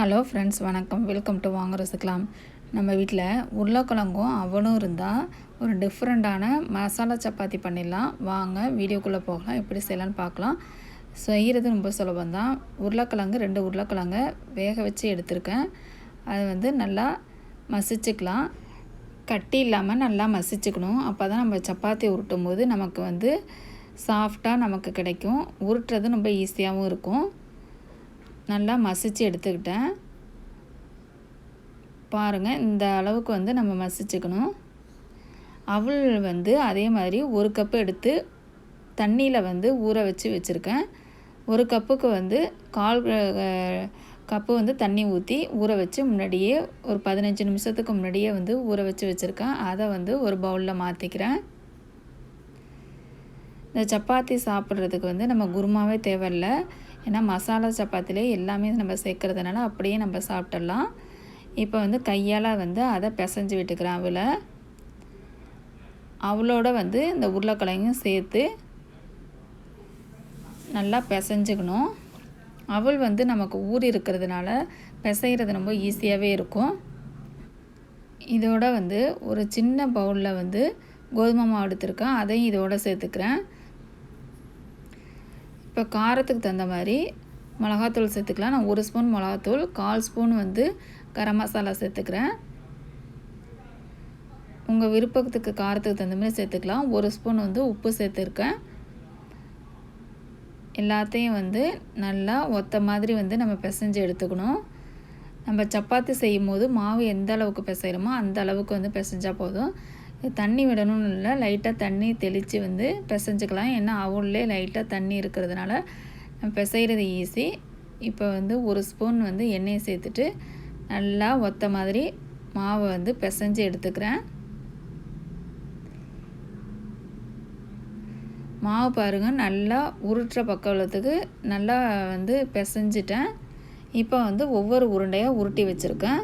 Hello friends, வணக்கம். Welcome to வாங்க ரசிக்கலாம். நம்ம வீட்டில் உருளைக்கிழங்கும் அவலும் இருந்தால் ஒரு டிஃப்ரெண்ட்டான மசாலா சப்பாத்தி பண்ணிடலாம். வாங்க வீடியோக்குள்ளே போகலாம். எப்படி செய்யலான்னு பார்க்கலாம். செய்கிறது ரொம்ப சுலபம் தான். உருளைக்கிழங்கு 2 உருளைக்கிழங்கை வேக வச்சு எடுத்திருக்கேன். அது நல்லா மசிச்சுக்கலாம். கட்டி இல்லாமல் நல்லா மசிச்சுக்கணும். அப்போ தான் நம்ம சப்பாத்தி உருட்டும் போது நமக்கு சாஃப்டாக நமக்கு கிடைக்கும். உருட்டுறது ரொம்ப ஈஸியாகவும் இருக்கும். நல்லா மசிச்சு எடுத்துக்கிட்டேன். பாருங்கள், இந்த அளவுக்கு நம்ம மசிச்சுக்கணும். அவல் அதே மாதிரி 1 கப்பு எடுத்து தண்ணியில் ஊற வச்சு வச்சுருக்கேன். 1 கப்புக்கு 1/4 கப்பு தண்ணி ஊற்றி ஊற வச்சு முன்னாடியே ஒரு 15 நிமிஷத்துக்கு முன்னாடியே ஊற வச்சு வச்சுருக்கேன். அதை ஒரு பவுலில் மாற்றிக்கிறேன். இந்த சப்பாத்தி சாப்பிட்றதுக்கு நம்ம குருமாவே தேவையில்லை. ஏன்னா மசாலா சப்பாத்திலே எல்லாமே நம்ம சேர்க்குறதுனால அப்படியே நம்ம சாப்பிட்றலாம். இப்போ கையால் அதை பிசைஞ்சு விட்டுக்கிறேன். அவளோட இந்த உருளைக்கிழங்கும் சேர்த்து நல்லா பிசைஞ்சுக்கணும். அவல் நமக்கு ஊறி இருக்கிறதுனால பிசைகிறது ரொம்ப ஈஸியாகவே இருக்கும். இதோட ஒரு சின்ன பவுலில் கோதுமை மாவு எடுத்துருக்கேன். அதையும் இதோடு சேர்த்துக்கிறேன். இப்போ காரத்துக்கு தகுந்த மாதிரி மிளகாத்தூள் சேர்த்துக்கலாம். நான் 1 ஸ்பூன் மிளகாத்தூள், 1/4 ஸ்பூன் கரம் மசாலா சேர்த்துக்கிறேன். உங்கள் விருப்பத்துக்கு காரத்துக்கு தகுந்த மாதிரி சேர்த்துக்கலாம். 1 ஸ்பூன் உப்பு சேர்த்துருக்கேன். எல்லாத்தையும் நல்லா ஒத்த மாதிரி நம்ம பிசைஞ்சு எடுத்துக்கணும். நம்ம சப்பாத்தி செய்யும் போது மாவு எந்த அளவுக்கு பிசைகிறோமோ அந்த அளவுக்கு பிசைஞ்சால் போதும். தண்ணி விடணும்னு இல்லை, லைட்டாக தண்ணி தெளித்து பிசைஞ்சிக்கலாம். ஏன்னா அவள்லே லைட்டாக தண்ணி இருக்கிறதுனால பிசைகிறது ஈஸி. இப்போ 1 ஸ்பூன் எண்ணெயை சேர்த்துட்டு நல்லா ஒத்த மாதிரி மாவை பிசைஞ்சு எடுத்துக்கிறேன். மாவு பாருங்கள், நல்லா உருட்டுற பக்கத்துக்கு நல்லா பிசைஞ்சிட்டேன். இப்போ ஒவ்வொரு உருண்டையாக உருட்டி வச்சுருக்கேன்.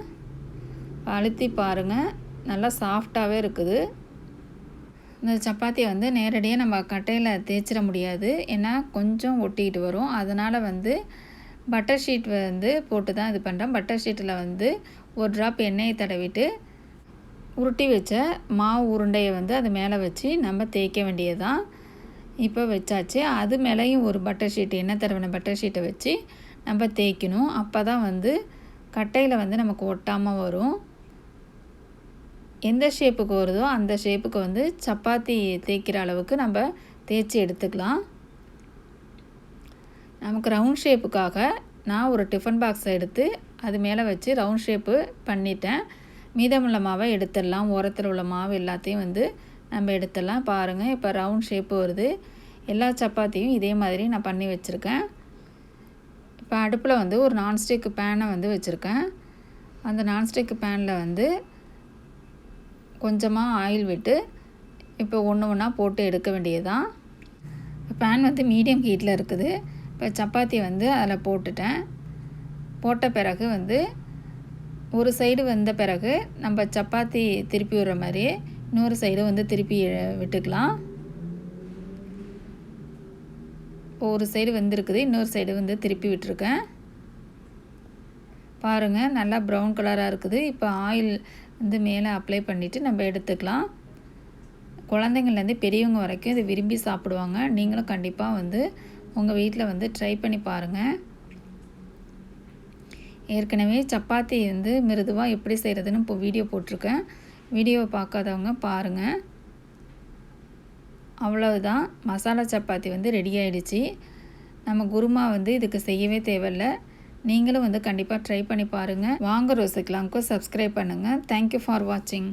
அழுத்தி பாருங்கள், நல்லா சாஃப்டாகவே இருக்குது. இந்த சப்பாத்தியை நேரடியாக நம்ம கட்டையில் தேய்ச்சிட முடியாது. ஏன்னா கொஞ்சம் ஒட்டிக்கிட்டு வரும். அதனால் பட்டர் ஷீட் போட்டு தான் இது பண்ணுறேன். பட்டர் ஷீட்டில் 1 ட்ராப் எண்ணெயை தடவிட்டு உருட்டி வச்ச மாவு உருண்டையை அது மேலே வச்சு நம்ம தேய்க்க வேண்டியது தான். இப்போ வச்சாச்சு. அது மேலேயும் ஒரு பட்டர் ஷீட், எண்ணெய் தடவின பட்டர் ஷீட்டை வச்சு நம்ம தேய்க்கணும். அப்போ தான் கட்டையில் நமக்கு ஒட்டாமல் வரும். எந்த ஷேப்புக்கு வருதோ அந்த ஷேப்புக்கு சப்பாத்தி தேய்க்கிற அளவுக்கு நம்ம தேய்ச்சி எடுத்துக்கலாம். நமக்கு ரவுண்ட் ஷேப்புக்காக நான் ஒரு டிஃபன் பாக்ஸை எடுத்து அது மேலே வச்சு ரவுண்ட் ஷேப்பு பண்ணிட்டேன். மீதமுள்ள மாவை எடுத்துடலாம். ஓரத்தில் உள்ள மாவு எல்லாத்தையும் நம்ம எடுத்துடலாம். பாருங்கள், இப்போ ரவுண்ட் ஷேப்பு வருது. எல்லா சப்பாத்தியும் இதே மாதிரி நான் பண்ணி வச்சுருக்கேன். இப்போ அடுப்பில் ஒரு நான்ஸ்டிக் பேனை வச்சுருக்கேன். அந்த நான்ஸ்டிக் பேனில் கொஞ்சமாக ஆயில் விட்டு இப்போ ஒன்று ஒன்றா போட்டு எடுக்க வேண்டியதுதான். பேன் மீடியம் ஹீட்டில் இருக்குது. இப்போ சப்பாத்தி அதில் போட்டுட்டேன். போட்ட பிறகு ஒரு சைடு வெந்த பிறகு நம்ம சப்பாத்தி திருப்பி விடுற மாதிரி இன்னொரு சைடு திருப்பி விட்டுக்கலாம். இப்போ ஒரு சைடு வெந்திருக்குது, இன்னொரு சைடு திருப்பி விட்டுருக்கேன். பாருங்கள், நல்லா ப்ரௌன் கலராக இருக்குது. இப்போ ஆயில் மேலே அப்ளை பண்ணிவிட்டு நம்ம எடுத்துக்கலாம். குழந்தைங்கள்லேருந்து பெரியவங்க வரைக்கும் இதை விரும்பி சாப்பிடுவாங்க. நீங்களும் கண்டிப்பாக உங்கள் வீட்டில் ட்ரை பண்ணி பாருங்கள். ஏற்கனவே சப்பாத்தி மிருதுவாக எப்படி செய்கிறதுன்னு இப்போ வீடியோ போட்டிருக்கேன். வீடியோவை பார்க்காதவங்க பாருங்கள். அவ்வளவுதான், மசாலா சப்பாத்தி ரெடி ஆகிடுச்சு. நம்ம குருமா இதுக்கு செய்யவே தேவையில்லை. நீங்களும் கண்டிப்பாக ட்ரை பண்ணி பாருங்கள். வாங்க ரோசிக்கலாம்க்கு சப்ஸ்கிரைப் பண்ணுங்கள். தேங்க்யூ ஃபார் வாட்சிங்.